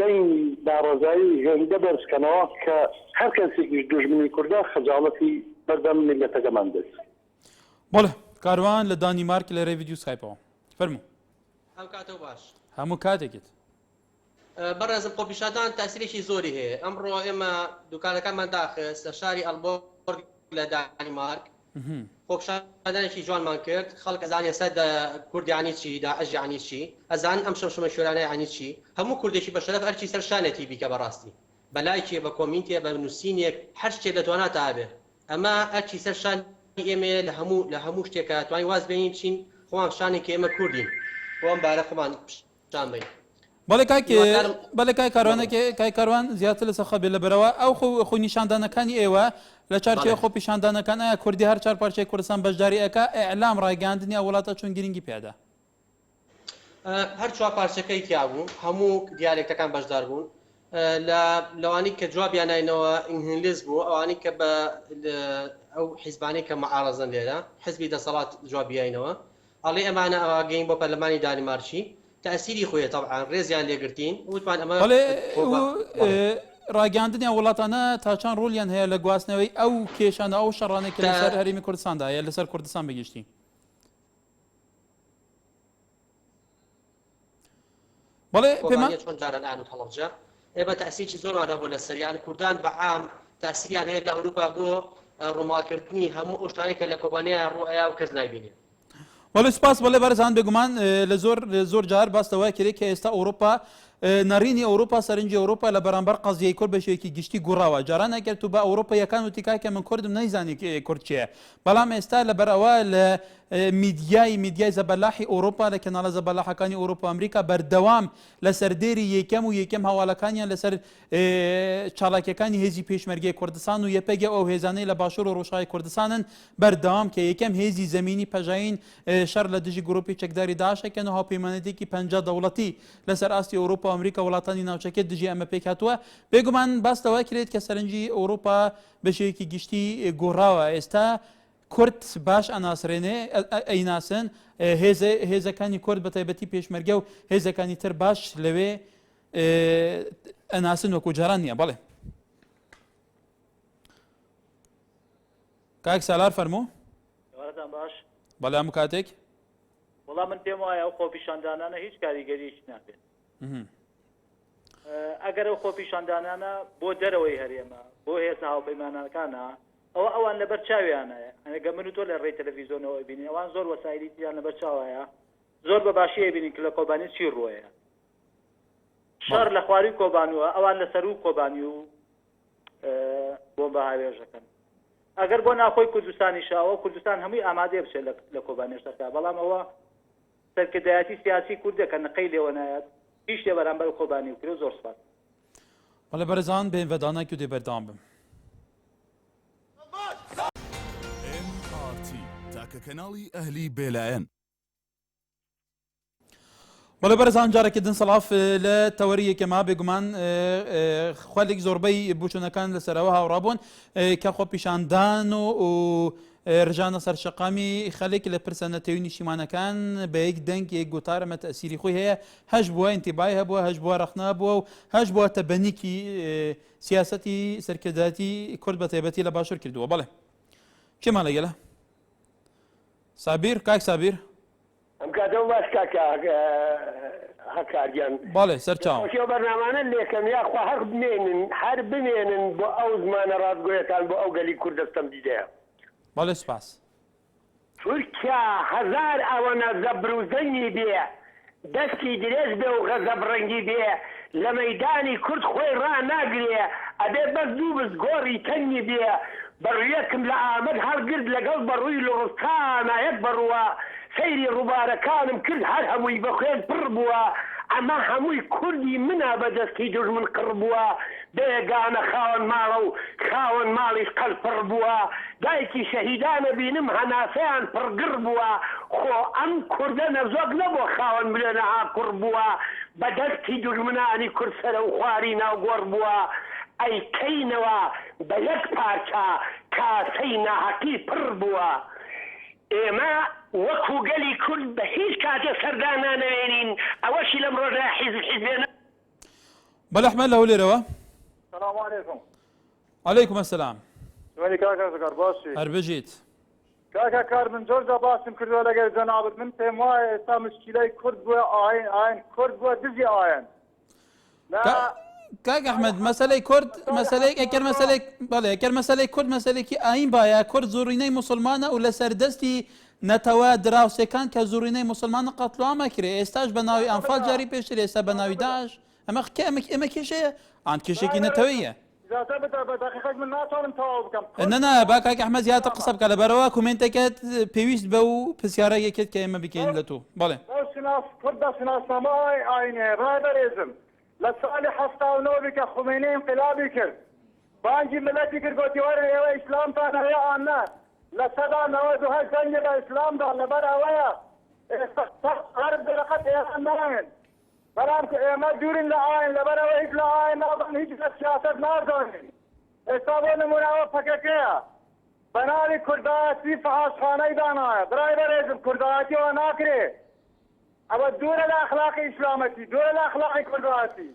دەین ناڕەزایی هێندە بەرزکەنەوە کە هەر کەسێکی دوژمنی کوردە خەجاڵەتی بەردەم میلەتەکەمان دەست بەڵێ کاروان لە دانیمارک لە ڕێ ڤیدیۆ سکایپەوە فەرموو ئەم کاتەوە باش هەموو کاتێکت بەڕێزم خۆپیشاندان تاسیرێکی زۆری هەیە ئەمڕۆ ئێمە دوکانەکانمان داخست لە شاری ئەلبۆرگ لە دانیمارک خۆپیشاندانێکی جوانمان کرد خەڵک ئەزان ئێستا کورد یانی چی داعش یانی چی ئەزان ئەم شەمشەمە شوێرانە یانی چی هەموو کوردێکی بە شەرەف هەرچی سەر شانێتی بیکە بەڕاستی بەلایکێ بە کۆمینتێ بە نووسینێک هەر شتێک دەتوانات هەبێ ئەمە هەرچی سەر شان ئێمە لە هەموو شتێکە توانی واز بینین چین خۆمان شانێکی ئێمە کوردین بۆم بارە خۆمان شان بین بەڵێ کای کاروانێکی کای کاروان زیاتر لە سەخە بێ لە بەرەوە ئەو خۆ نیشاندانەکانی ئێوە لە چارچێ خۆ پیشاندانەکان ئایا کوردی هەر چار پارچەی کوردستان بەشداری ئەکا ئێعلام ڕایگەاندنی وڵاتە چۆن گرنگی پێدا هەر چوار پارچەکەی تیابوو هەموو دیالێکتەکان بەشدار بوون لەوانی کە جوابیان ناینەوە ئینگلیز بوو ئەوانی کە بە ئەو حیزبانی کە مەعارەزن لێرە حزبی دەسەڵات جوابیاینەوە ئەڵێ ئەمانە ئاگەین بۆ پەرلەمانی دانیمارکی تەسیری خۆیە تەبعان ڕێزیان لێگرتین وتمان ئەمە ڕاگەاندنی وڵاتانە تا چەند ڕۆلیان هەیە لە گواستنەوەی ئەو کێشانە ئەو شەڕانێک کە لەسەر هەرێمی کوردستاندا هەیە لەسەر کوردستان بگەشتی بەڵێ پێمان چۆن جاران ئاان و هەڵەبجە ئێمە تەسیری زۆرانە بۆ لە سەریان کوردان بە عام تاسیریان هەیە لە ئەوروپا بۆ ڕووماکردنی هەموو ئەو شتانی کە لە کۆبانیای ڕوئەیە و کەس نایبینێت. وەڵێ سپاس بەڵێ بەرزان بێگومان لە زۆر جار باستەوەی کرێت کە ئێستا ئەوروپا نەڕینی ئەوروپا سەرنجی ئەوروپا لە بەرامبەر قەزیەی کورد بەشێکی گشتی گوڕاوە جاران ئەگەر تو بە ئەوروپایەکان وتی کاکە من کوردم نەیزانی کورد چییە بەڵام ئێستا لەبەرەوە لە میدیای زەبەلاحی ئەوروپا لە کەناڵە زەبەلاحەکانی ئەوروپا ئەمریکا بەردەوام لەسەر دێری یەکەم هەواڵەکانیان لەسەر چالاکیەکانی هێزی پێشمەرگەی کوردستان و یەپەگە ئەو هێزانەی لە باشوور و ڕۆژاوی کوردستانن بەردەوام کە یەکەم هێزی زەمینی پەژاین شەر لە دژی گروپی چەکداری داعشەکەن و هاوپەیمانەتێکی 50 دەوڵەتی لەسەر ئاستی ئەوروپا و ئەمریکا وڵاتانی ناوچەکەت دژی ئەمە پێک هاتووە بێگومان باستەوە کرێت کە سەرنجی ئەوروپا بەشێکی گشتی گۆڕاوە ئێستا کورد باش ئەناسرێنێ ئەیناسن هێزەکانی کورد بە تایبەتی پێشمەرگە و هێزەکانی تر باش لەوێ ئەناسن وەکو جاران نییە بەڵێ کاک سالار فەرموو باش بەڵێ هەموو کاتێک وەڵام من پێم وایە ئەو خۆپیشاندانانە هیچ کاریگەریش ناکرێت ئەگەر ئەو خۆپیشاندانانە بۆ دەرەوەی هەرێمە بۆ هێزە هاوپەیمانەکانە ئەوان لەبەر چاویانەیە ئەگە من و تۆ لە ڕێی تەلەڤیزیۆنەوە بینی ئەوان زۆر وەسایلی دییان لەبەر چاوایە زۆر بە باشی بینین کە لە کۆبانی چی ڕۆیە شەڕ لە خواری کۆبانیوە ئەوان لەسەر و کۆبانی و بۆ بە هاوێژەکەن ئەگەر بۆ ناخۆی کوردستانی شاوە کوردستان هەمووی ئامادەیە بچێت لە کۆبانێشتەکە بەڵام ئەوە سەرکردایەتی سیاسی کوردەکە نەقەی لێوە نایەت هیچ لێ بەرامبەر کۆبانی و کرد زۆر سپاس بەڵێ بەرزان بێن بەدانێک و دێ بەردام بم تاکە کەناڵی ئەهلی بێلایەن بەڵێ بەرزان جارێکی دن سەڵاف لە تەوەریەکەما بێگومان خولێک زۆربەی بوچوونەکان لەسەرەوە هاوڕابوون کە خۆپیشاندان و ڕژانە سەرشەقامی خەلێک لە پرسە نەتەوی نیشتیمانەکان بە یەک دەنگ یەک گوتارە مە تەسیری خۆی هەیە هەش بووە ئینتیبای هەبووە هەش بووە ڕەخنا بووە و هەش بووە تەبەنیکی سیاسەتی سەرکردایەتی کورد بە تایبەتی لە باشوور کردووە بەڵێ کێمان لەگەلە سابیر کاک سابیر ئەم کاتەوە باش کاکە هەکارگیان باڵێ سەرچاو بەرنامانە لێکەم یاخوا هەر بمێنن هەر بمێنن بۆ ئەو زمانە ڕاستگۆیەکان بۆ ئەو گەلی کوردستان دیدەیە باڵێ سپاس تورکیا هەزار ئەوەنە زەبروزەنگی بێ دەستی درێژ بێ و غەزەبڕەنگی بێ لە مەیدانی کورد خۆی ڕناگرێ ئەبێ بەس دوو بزگۆڕی تەنگی بێ بەڕویەکم لە ئامەد هەڵگرت لەگەڵ بەڕووی لە ڕستانە یەک بەڕووە سەیری ڕووبارەکانم کرد هەر هەمووی بە خوێن پڕ بووە ئەمە هەمووی کوردی منە بەدەستی دوژمن قڕ بووە بێگانە خاوەن ماڵە و خاوەن ماڵیش قەل پڕ بووە دایکی شەهیدانە بینم هەناسەیان پڕگر بووە خۆ ئەم کوردە نەزۆک نەبووە خاوەن ملێنە ئاکوڕ بووە بەدەستی دوژمنانی کورد سەرە و خواری ناوگۆڕ بووە ئەی کەینەوە بە یەک پارچە کاسەی ناحەقی پڕ بووە ئێمە وەکو گەلی کورد بە هیچ کاتە سەردان نانەوێنین ئەوەشی لەم ڕۆژە حیزبێنە بەڵێ ئەحمەد لەو لێرەوە سلام علیکم عەلەیکم ئەسەلام وەلی کاکە زگار باشی هەر بژیت کاکە کار من جۆرجا باسم کردووە لەگەر جەنابەت من پێم وایە ئێستا مشکلەی کورد بووە ئاین کورد بووە دزی ئاین کاک ئەحمەد مەسەلەی کورد مەسەلەی ئەگەر مەسەلەی بەڵێ ئەگەر مەسەلەی کورد مەسەلێکی ئاین باە کورد زۆرینەی موسڵمانە و لە سەردەستی نەتەوە دراوسەکان کە زۆرینەی موسڵمانە قەتڵام کرێ ئێستاش بە ناوی ئەنفال جاری پێشتر ئێستا بە ناوی داعش ئەمە کێشەیە ئان کێشێکی نەتەوەیە نەنا با کاک ئەحمەد زیاتر قسە بکە لەبەرەوە کومنتێکت پێویست بە و پرسیارەیەکێت کە ئێمە بکەین لە تۆ بەڵێ کورد شناسنامەی ئاینێ ڕادەرێزم لە ساڵی هەفتاونەوەی کە خومینی انقلابی کرد بانگی ملەتی کرد گوتی وەرە ئێوە ئیسلامتان هەیە ئان نا لە سەدا 98 دەنگی بە ئیسلامدا لەبەر ئەوەیە هەر دەرەقەت ئێران ناهێن بەڵام کە ئێمە دوورین لە ئاین لەبەرەوە هیچ لە ئاین نابن هیچ لە سیاسەت نازانین ئێستا بۆ نمونەوە پەکەکەیە بەناوی کوردایەتی فەحاشخانەی دانایە برای بەڕێزم کوردایەتیەوە ناکرێ ئەوە دوورە لە ئەخلاقی ئیسلامەتی دوورە لە ئەخلاقی کوردایەتی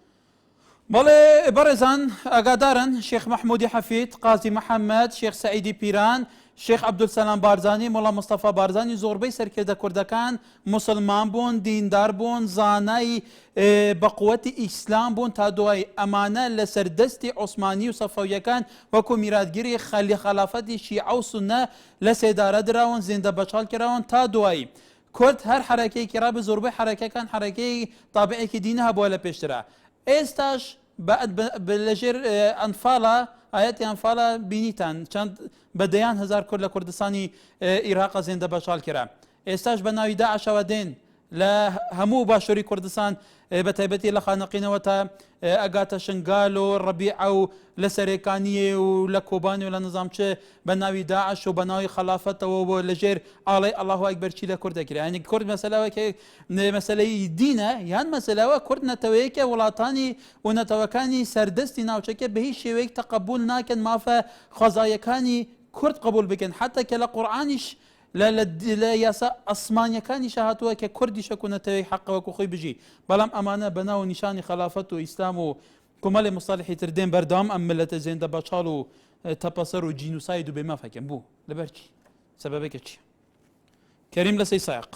بەڵێ بەڕێزان ئاگادارن شێخ مەحموودی حەفید قازی محەممەد شێخ سەعیدی پیران شێخ عەبدولسەلام بارزانی مۆڵا مستەفا بارزانی زۆربەی سەرکردە کوردەکان مسلمان بوون، دیندار بوون، زانای بە قووەتی ئیسلام بوون تا دوای ئەمانە لە سەردەستی عوسمانی و سەفەویەکان وەکو میراتگیری خەلافەتی شیعە و سونە لە سێدارە دراون، زیندە بەچاڵ کراون تا دوایی کورد هەر حرەکەیەکی ڕابە زۆربەی حرەکەکان حرەکەی تابعێکی دینە هەبووە لە پێشترا. ئێستاش لەژێر ئەنفاڵە ئاەتی ئەنفاڵە بینیتان چەند بەدەیان هزار کورد لە کوردستانی عێراق زیندە بەچاڵ کرا. ئێستاش بە ناوی داعشەوە دێن لە هەموو باشووری کوردستان بە تایبەتی لە خانەقینەوە تا ئەگاتە شنگال و ڕەبیعە و لە سەرێکانیە و لە کۆبانی و لە نظامچە بە ناوی داعش و بە ناوی خەلافەتەوە بۆ لەژێر ئاڵی ئەڵڵاهو ئەکبەر چی لە کورد دەکرێت. یعنی کورد مەسەلەوەکە مەسەلەی دینە یان مەسەلەوە کورد نەتەوەیەکە وڵاتانی و نەتەوەکانی سەردەستی ناوچەکە بە هیچ شێوەیەک تەقبول ناکەن مافە خۆزایەکانی کورد قبول بکەن حتا کە لە قورئانیش لە یاسا ئەسمانیەکانی شاهاتووە کە کوردی شەکوونەتەوەی حەقەوەکو خۆی بژی بەڵام ئەمانە بەناو نیشانی خەلافەت و ئیسلام و کۆمەڵی مستەلاحی تر دێن بەردەوام ئەم ملەتە زێندە بەچاڵ و تەپەسەر و جینوساید و بێمافەکەن بوو لەبەر چی سەبەبێکە چییە؟ کەریم لە سەی سایق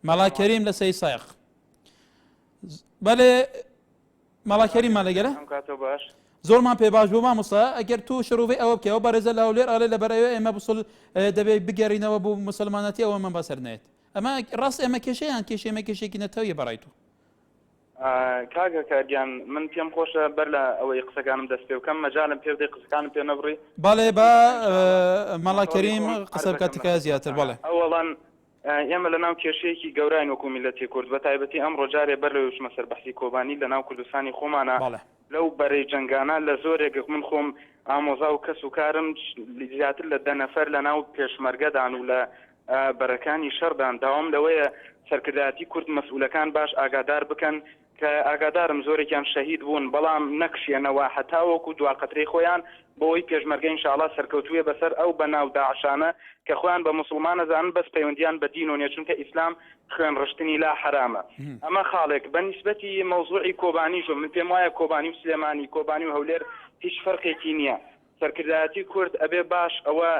مەڵا کەریم لە سەی سایق بەڵێ مەڵا کەریممان لەگەرە زۆرمان پێ باش بوو مامۆستا ئەگەر تو شروعی ئەوە بکەوە بەڕێزە لە هەولێر ئاڵێ لە بەرەوە ئێمە بسڵ دەبێت بگەڕینەوە بوو مسلمانەتی ئەوە من بەسەر نێت ئەمە ڕاست ئێمە کێشەیان کێشێمە کێشێکی نەتەوەیە بەڕای تو کاگە کاریان من پێم خۆشە بەر لە ئەوەی قسەکانم دەست پێ بکەم مەجالم پێ بدەی قسەکانم پێ نەبڕی بەڵێ بە مەڵا کەریم قسە بکات تکە زیاتر بەڵێ ئەوەڵان ئێمە لە ناو کێشەیەکی گەورەین وەکو میلەتی کورد بە تایبەتی ئەمڕۆ جارێ بەر لە وشمە سەربەحسی کۆبانی لە ناو کوردستانی خۆمانە لەو بەرەی جەنگانە لە زۆرێک من خۆم ئامۆزا و کەس و کارم زیاتر لە 10 نەفەر لە ناو پێشمەرگەدان و لە بەرەکانی شەردان داوام لەوەیە سەرکردایەتی کورد مەسئولەکان باش ئاگادار بکەن کە ئاگادارم زۆرێکیان شەهید بوون بەڵام نەکشێنەوە هەتاوەکو دواقەترەی خۆیان بۆی پێشمەرگە ئینشاءڵڵا سەرکەوتوویە بەسەر ئەو بەناو داعشانە کە خۆیان بە موسڵمان ئەزانن بەس پەیوەندیان بە دین و نیە چونکە ئیسلام خوێن ڕشتنی لا حرامە ئەمە خاڵێک بە نیسبەتی مەوزوعی کۆبانیش من پێم وایە کۆبانی و سلێمانی کۆبانی و هەولێر هیچ فەرقێکی نییە سەرکردایەتی کورد ئەبێ باش ئەوە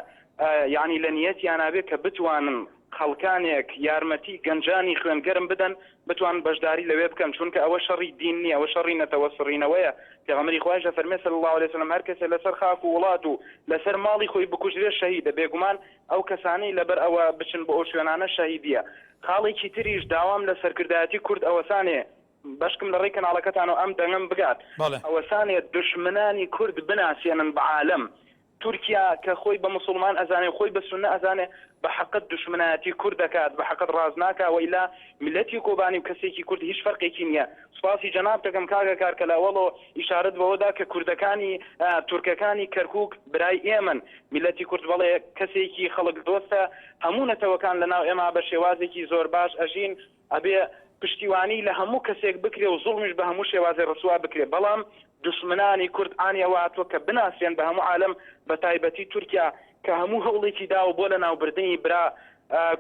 یعنی لە نیەتیان ئابێ کە بتوانن خەڵکانێک یارمەتی گەنجانی خوێنگەرم بدەن بتوان بەشداری لەوێ بکەن چونکە ئەوە شەڕی دین نیە ئەوە شەڕی نەتەوەسڕینەوەیە پێغەمبەری خۆیان فەرمێ صلی الله علیه وسلم هەر کەسێ لەسەر خاک و وڵات و لەسەر ماڵی خۆی بکوژرێ شەهیدە بێگومان ئەو کەسانەی لەبەر ئەوە بچن بۆ ئەو شوێنانە شەهیدیە خاڵێکی تریش داوام لە سەرکردایەتی کورد ئەوەسانێ بەشکم لە ڕێی کەناڵەکەتان و ئەم دەنگم بگات ئەوەسانێ دشمنانی کورد بناسیێنن بە عالەم تورکیا کە خۆی بە مسلمان ئەزانێ خۆی بە سونە ئەزانێ بە حەقت دشمنایەتی کورد دەکات بە حەقت ڕاز ناکا وەیلا میلەتی کۆبانی و کەسێکی کورد هیچ فەرقێکی نییە سوپاسی جەناب دەکەم کاگە کار کە لاوەڵۆ ئیشارەت بەوەدا کە کوردەکانی تورکەکانی کەرکووک برای ئێمن میلەتی کورد بەڵێ کەسێکی خەڵک دۆستە هەموو نەتەوەکان لەناو ئێمە بە شێوازێکی زۆر باش ئەژین ئەبێ پشتیوانی لە هەموو کەسێک بکرێ و زوڵمیش بە هەموو شێوازێ ڕسوا بکرێ بەڵام دشمنانی کورد ئانیەوە هاتووە کە بناسیێن بە هەموو عالەم بە تایبەتی تورکیا کە هەموو هەوڵێکی داوە بۆ لە ناوبردنی برا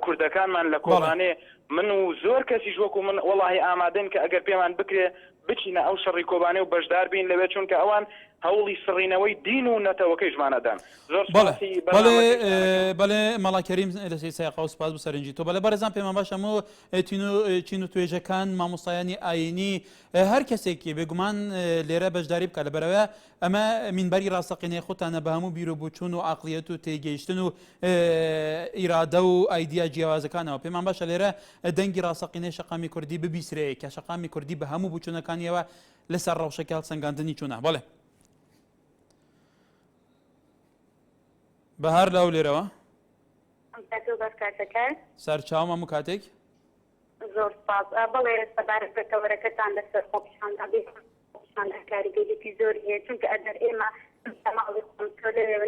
کوردەکانمان لە کۆبانێ من و زۆر کەسیش وەکو من وەڵاهی ئامادەن کە ئەگەر پێمان بکرێ بچینە ئەو شەڕی کۆبانێ و بەشدار بین لەوێ چونکە ئەوان هەوڵی سڕینەوەی دین و نەتەوەکەی ژمانەدان بەڵێ مەڵا کەریم لەسەی سایقا و سپاس بۆ سەرنجی تۆ بەڵێ بەڕێزان پێمان باش هەموو چین و توێژەکان مامۆستایانی ئاینی هەر کەسێکی بێگومان لێرە بەشداری بکات لەبەرەوە ئەمە مینبەری ڕاستەقینەی خۆتانە بە هەموو بیر و بوچون و عەقڵیەت و تێگەیشتن و ئیرادە و ئایدیا جیاوازەکانەوە پێمان باشە لێرە دەنگی ڕاستەقینەی شەقامی کوردی ببیسرێ کە شەقامی کوردی بە هەموو بوچونەکانیەوە لەسەر ڕەوشەکە هەڵسەنگاندنی چوونە بەڵێ بەهار لەو لێرەوە سەرچاوم هەموو کاتێک زۆر سپاس بەڵێ سەبارەت بە تەوەرەکەتان لەسەر خۆپیشاندا بێشان کاریگەریەکی زۆر هەیە چونکە ئەگەر ئێمە ماڵی خۆم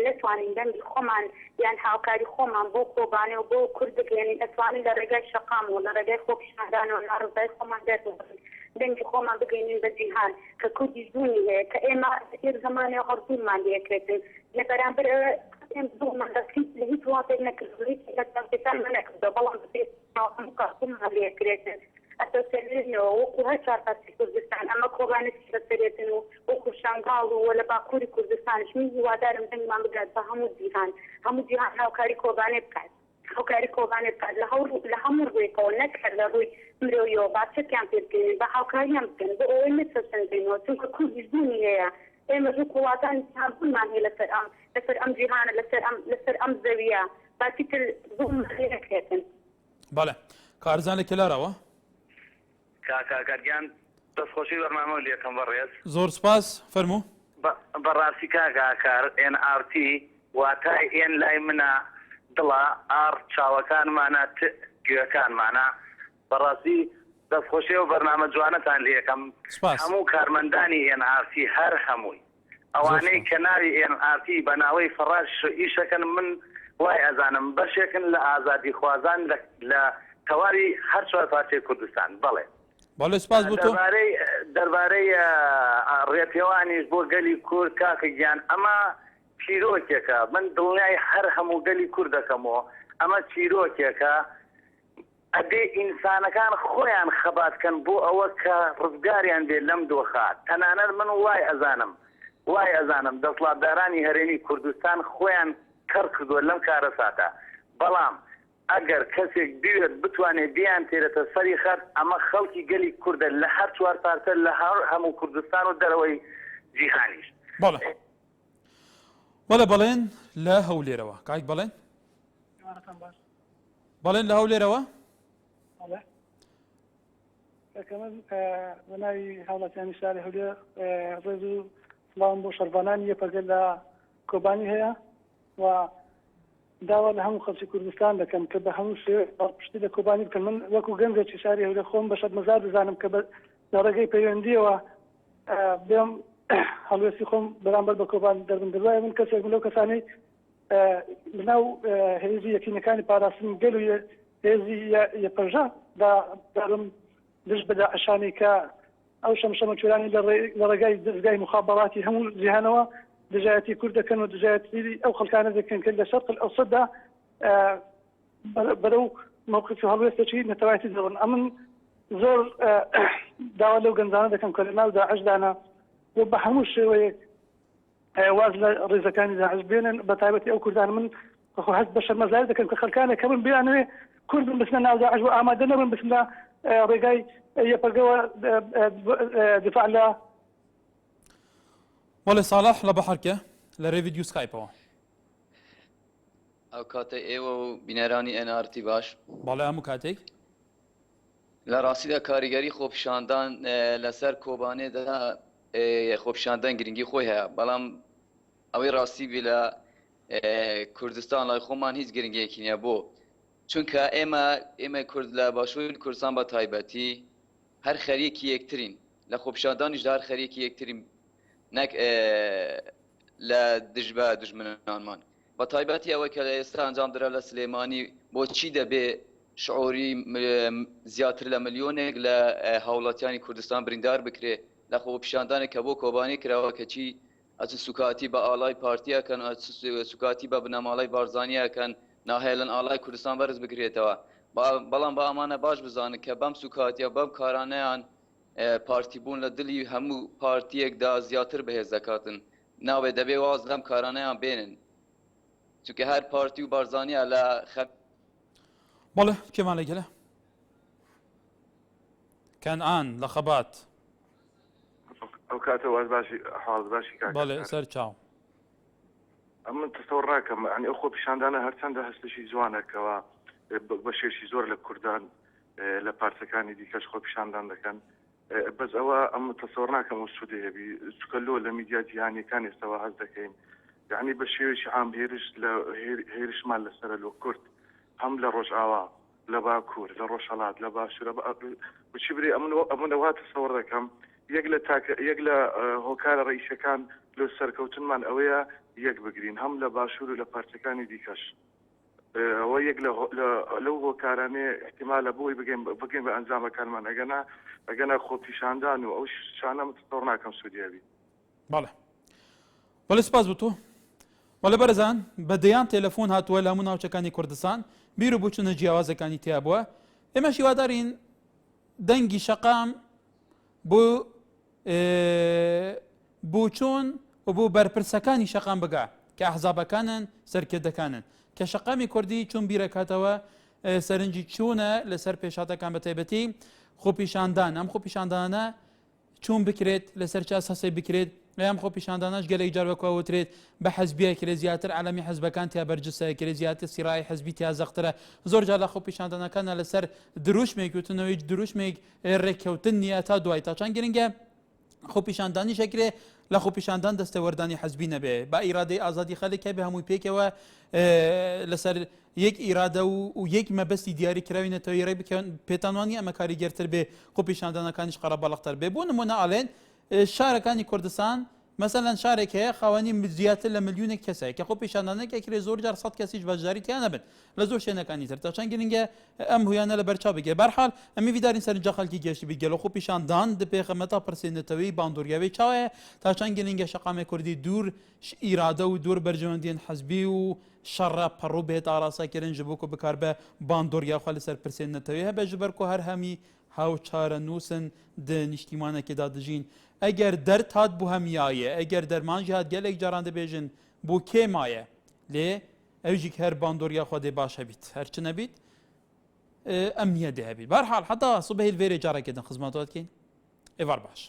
نتوانین دەنگی خۆمان یان هاوکاری خۆمان بۆ کۆبانێ و بۆ کورد بگەێنین ئەتوانین لە ڕێگای شەقام و لە ڕێگای خۆپیشاندان و ناڕزای خۆمان دەردوبڕین دەنگی خۆمان بگەینین بە جیهان کە کوردی زوونی هەیە کە ئێمە هێر زمانێ هەڕزوونمان لێکرێتن لە بەرامبەر زوومان دەستین لە هیچ وڵاتێک نەکردویت لە دەستێتان نەکردەوە بەڵام هەموو کارتونمان لێکرێتن ئەتەسەرێنەوە وەکو هەر چارپاسی کوردستان ئەمە کۆبانێکی بەسەرێتن و وەکو شانگاڵ و لە باکووری کوردستانش من هیوادارم دەنگمان بگات بە هەموو جیهان هەموو جیهان هاوکاری کۆبانێ بکات هاوکاری کۆبانێ بکات لە هەموو ڕوویەکەوە نەکرد لە ڕووی مرۆیەوە باشەکیان پێ بکەین بە هاوکاریان بکەن بۆ ئەوەی نەچەسەندێنەوە چونکە کوردی زوونی هەیە ئێمە زوو وڵاتانی جیهان بوونمان هەیە لەسەر ئەم جیهانە لەسەر ئەم زەویە باسی تر زوو نەکرێتن بەڵێ کارزان لە کێلارەوە کاکەگەریان دەستخۆشی بەرنامە لێکم بەڕێز زۆر سپاس فەرموو بەڕاستی کاکار NRT واتای ئێن لای منە دڵە ئار چاوەکانمانە گوێەکانمانە بەڕاستی دەستخۆشی و بەرنامە جوانەتان لێکم هەموو کارمەندانی NRT هەر هەمووی ئەوانەی کە ناوی NRT بە ناوەی فەڕاش ئیشەکەن من وای ئەزانم بەشێکن لە ئازادی خوازان لە تەواری هەر چوار پارچەی کوردستان بەڵێ بەڵێ سپاس بۆ تۆ دەربارەی ڕێپێوانیش بۆ گەلی کورد کاکە گیان ئەمە چیرۆکێکە من دڵنیای هەر هەموو گەلی کوورد دەکەمەوە ئەمە چیرۆکێکە ئەبێ ئینسانەکان خۆیان خەباتکەن بۆ ئەوە کە ڕزگاریان بێ لەم دۆخات تەنانەت من وای ئەزانم دەسڵاتدارانی هەرێمی کوردستان خۆیان کەڕ کردووە لەم کارە ساتە بەڵام ئەگەر کەسێک بوێت بتوانێت بیان تێرێتە سەری خەت ئەمە خەڵکی گەلی کووردە لە هەر چوار پارتە لە هەموو کوردستان و دەرەوەی جیهانیش بەڵێ بەڵێن لە هەولێرەوە کاک بەڵێن بەڵێن لە هەولێرەوە بە ناوی هاوڵاتیانی شاری هەولێر ڕێز و سڵاوم بۆ شەربانانی یەپەرگەل لە کۆبانی هەیە و داوا لە هەموو خەڵکی کوردستان دەکەم کە بە هەموو شێ پشتی لە کۆبانی بکەن من وەکو گەنجێکی شاری هەولێر خۆم بە شەد مەزار دەزانم کە لە ڕێگەی پەیوەندیەوە بێم هەڵوێستی خۆم بەرامبەر بە کۆبان دەربن دەوایە من کەسێک لەو کەسانەی لەناو هێزی یەکینەکانی پاراستنی گەل و هێزی یەپەرژە دارم دژ بە داعشانی کە ئەو شەمشەمە کوێرانی لە ڕێگای دەستگای مخابەڵاتی هەموو جیهانەوە دژایەتی کورد دەکەن و دژایەتی ئەو خەڵکانە دەکەن کە لە شەرق ئەوسەددا بەرەو موقفی هەڵوێستێکی نەتەوایەتی دەڵن ئەمن زۆر داوا لەو گەنجانە دەکەم کە لە ناو داعشدانە و بە هەموو شێوەیەک واز لە ڕێزەکانی داعش بێنن بە تایبەتی ئەو کوردان من خۆ هەست بە شەرمەزار دەکەم کە خەڵکانێک کە من بیانوێ کورد بچنە ناو داعش و ئامادە نەبن بچنە ڕێگای یەپەرگەوە دفاع لە وەڵێ ساڵح لە بەحەرکە لە ڕێ ڤیدیۆ سکایپەوە ئەو کاتە ئێوە و بینەرانی NRT باش باڵێ هەموو کاتێک لە ڕاستیدا کاریگەری خۆپیشاندان لەسەر کۆبانێدا خۆپیشاندان گرنگی خۆی هەیە بەڵام ئەوەی ڕاستی بێ لە کوردستان لای خۆمان هیچ گرنگیەکی نییە بۆ چونکە ئێمە کورد لە باشووری کوردستان بە تایبەتی هەر خەریەکی یەکترین لە خۆپیشاندانیشدا هەر خەریەکی یەکترین نەک لە دژ بە دژمنانمان بە تایبەتی ئەوە کە لە ئێستا ئەنجام درا لە سلێمانی بۆچی دەبێ شعوری زیاتر لە ملیۆنێک لە هاوڵاتیانی کوردستان بریندار بکرێ لە خۆپیشاندانێک کە بۆ کۆبانی کراوە کەچی ئەچ سوکاتی بە ئالای پارتیەکەن سوکاتی بە بنەماڵی بارزانیەکەن ناهێلن ئالای کوردستان بەرز بگرێتەوە بەڵام بە ئەمانە باش بزانن کە بەم سوکاتیە بەم کارانەیان پارتی بوون لە دڵی هەموو پارتیەکدا زیاتر بەهێز دەکاتن ناوێ دەبێ واز لەم کارانەیان بێنن چونکە هەر پارتی و بارزانیە لە بەڵێ کێمان لەگەلە کەنعان لە خەبات ئەو کاتە واز باشی حاڵ باشی بەڵێ سەر چاو ئەمە تەسەوڕ ڕاکەم ئەنی ئەو خۆپیشاندانە هەرچەندە هەستشی جوانەکەەوە بەشێشی زۆر لە کوردان لە پارچەکانی دیکەش خۆپیشاندان دەکەن بەس ئەوە ئەم تەسەوڕ ناکەم و سوودێبی چکەلۆ لە میدیا جیهانیەکان ئێستاوە هەست دەکەین یعنی بە شێوێکی عام هێرشمان لەسەرە لۆ کورد هەم لە ڕۆژئاوا لە باکوور لە ڕۆژهەڵات لە باشوورە بچی برێ ئەمنەوە تەسەوڕ دەکەم یەک لە هۆکارە ڕئیسەکان لە سەرکەوتنمان ئەوەیە یەک بگرین هەم لە باشوور و لە پارچەکانی دیکەش ئەوە یەک لەو هۆکارانەیە احتیمالە بۆی بگەین بە ئەنجامەکانمان ئەگەنا خۆپیشاندان و ئەو شانە تەسەوڕ ناکەم سوودیابی بەڵێ بەڵێ سپاس بۆ تۆ بەڵێ بەرەزان بە دەیان تێلەفۆن هاتووە لە هەموو ناوچەکانی کوردستان بیر و بچوونە جیاوازەکانی تیا بووە ئێمە هیوادارین دەنگی شەقام بۆ چۆن و بۆ بەرپرسەکانی شەقام بگا کە ئەحزابەکانن سەرکردەکانن کە شەقامی کوردی چون بیرەکاتەوە سەرنجی چوونە لەسەر پێشاتەکان بە تایبەتی خۆپیشاندان ئەم خۆپیشاندانە چون بکرێت لەسەر چاس هەسەی بکرێت ئەم خۆپیشاندانەش گەلێک جار وەکوترێت بە حەزبیە کرێ زیاتر عەلەمی حەزبەکان تیا بەرجسە کرێ زیاتر سیرای حەزبی تیا زەخترە زۆر جار لە خۆپیشاندانەکانە لەسەر دروشمێک وتنەوەی دروشمێک ڕێککەوتن نییە تا دوای تا چەند گرنگە خۆپیشاندانی شەکرێ لە خۆپیشاندان دەستەوەردانی حەزبی نەبێ با ئیرادەی ئازادی خەڵکە بە هەمووی پێکەوە لەسەر یەک ئیرادە و یەک مەبەستی دیاری کراوینەتەوەی ڕێ بکەن پێتانوانی ئەمە کاریگەرتر بێ خۆپیشاندانەکانیش قەرە بەڵەختەر بێ بۆ نمونە ئاڵێن شارەکانی کوردستان مەسەلەن شارێک هەیە خاوەنی زیاتر لە ملیونێک کەسەیە کە خۆپیشاندانێکێک کرێ زۆر جار 100 کەسیش بەشداری تیان نەبن لە زۆر شوێنەکانی تر تا چەند گرنگە ئەم هویانە لە بەرچاو بگێ بەرحاڵ ئەمی ویدارین سەرنجە خەڵکی گەشتی بگەلە خۆپیشاندان دپێخەمەتا پرسێنێتەوەی باندۆریاوی چاوەیە تا چەند گرنگە شەقامی کوردی دوور ئیرادە و دوور بەرژەوەندیان حەزبی و شەڕە پەڕوو بێت ئاراساکردن ji بۆ کۆ بکار بە باندۆریاخوا لەسەر پرسێنێتەوەی هەبە ji ber ku هەر هەمی هاوچارە نووسن di نیشتیمانێکێدا دژین ئەگەر دەرد هات بوو هەمیایە ئەگەر دەرمانجی هات گەلێک جاران دەبێژن بۆ کێمایە لێ ئەوژی هەر باندۆریا خوا دێ باشە بیت هەرچ نەبیت ئەم نییە دێ هەبیت بەرحاڵ حتا سوبەهی الفێرێ جارێکێدن خزمەتەوەتکەین ئێوار باش